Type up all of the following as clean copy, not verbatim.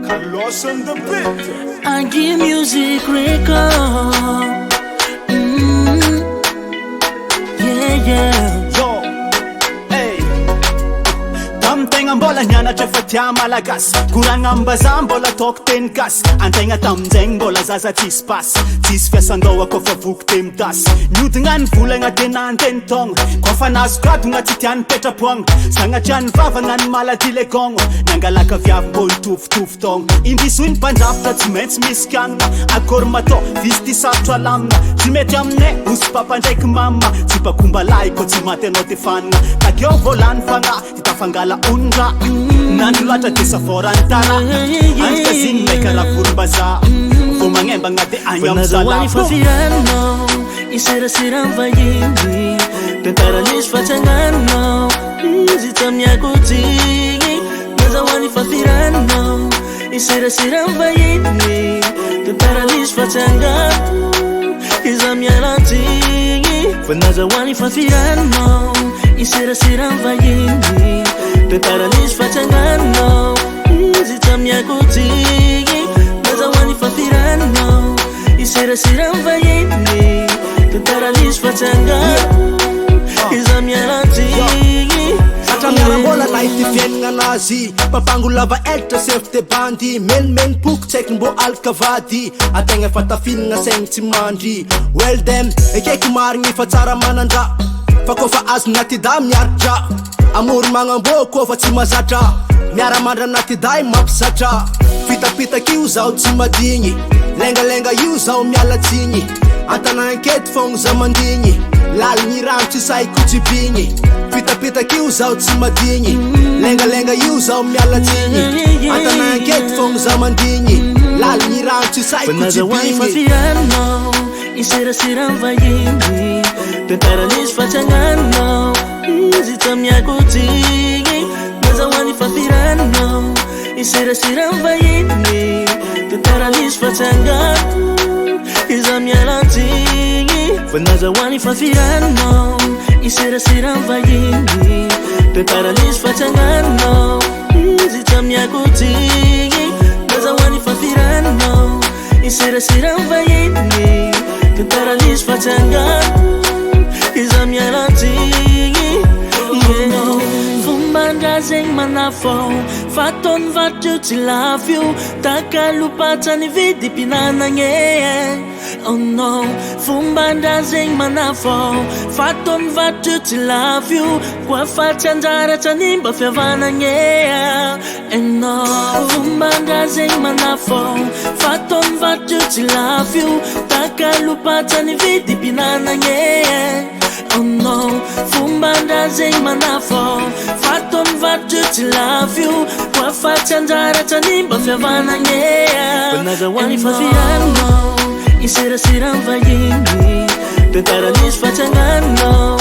Carlos on the beat. I give music record. Yeah. Yo, hey. Tamtegna mbola nianatra fa tia malagasy koragna ambazaha mbola ataoko teny gasy antegna tamin'izegny mbola zaza tsisy pasy tsisy fiasan-doha kofa voky te midasy mihodigna ny volagna tena anteny togna kofa nazokadogna tsy tiany petrapoagna sagnatria ny vavagna ny malady legogno nangalaka viavy mbô hitovitovy togna indrisy hoy ny mpandrafitra tsy maintsy misy kianina akory matao visy ty sarotro alamina tsy mety aminay osy papa ndraiky mama tsy pakombalahy ko tsy maty anao te fanina takeo volany fagna ty tafangala onra nandro loatra de savorany tana antika zigny maika raha volombazaha vo magnembagna de agny am'zala Fafirano, iserasiran vahiny Tentaranisy fatsanganao Izy tamiakotigny Nazawani fafirano, iserasiran vahiny Tentaranisy fatsanganao Iza mialantigny Nazawani fafirano, iserasiran vahiny Tentaranisy fatsanganao Izy tamiakotigny Nazawani fafirano Iserasiran vahiny Tentaranisy fatsanganao Iza mialantigny Miarambola na ity fiaignana anazy papango lava elatra sefte bandy menimeny poky tsaiky mbô alkavady ategna fa tafinagna saigny tsy mandry well them ekaiky marigny fa tsara manandra fa kofa azo natida miaritra amory magnambô kofa tsy mazatra miaramandra natida mampisatra pitapitaky io zao tsy madigny lengalenga io zao mialatsigny antanagnankety fogna za mandigny laligny rano tsy saiko tsy bigny pitapitaky io zao tsy madigny lengalenga io zao mialatsigny antanagnankety fogna za mandigny laligny rano tsy saiko tsy bigny fafirano iserasiran vahiny Tentaranisy fatsanganao Izy tamiakotigny Nazawani fafirano Iserasiran vahiny Tentaranisy fatsanganao Iza mialantigny Nazawani fafirano Iserasiran vahiny Tentaranisy fatsanganao Izy tamiakotigny Nazawani fafirano Iserasiran vahiny Tentaranisy fatsanganao Iza mialantigny Fomba zegny manafao Fatony vatro tsy lafio Takalopatsany vidy pinanagny Oh no Fomba zegny manafao Fatony vatro tsy lafio Koa fatsy anjara tsanimba fiavanagny no Fomba zegny manafao Fatony vatro tsy lafio Takalopatsany vidy pinanagny Oh no Fomba zegny manafao Fatony vatro tsy lafio Koa fatsy anjara tsanimba fiavanagny Nazawani fafirano Iserasiran vahiny Tentaranisy fatsanganao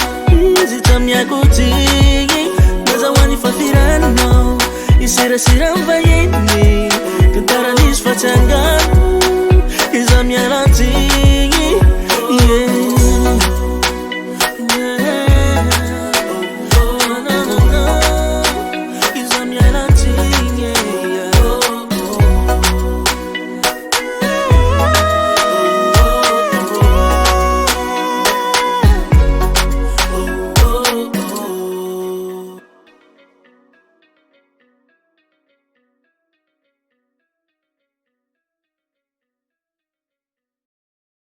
Izy tamiakotigny Nazawani fafirano Iserasiran vahiny Tentaranisy fatsanganao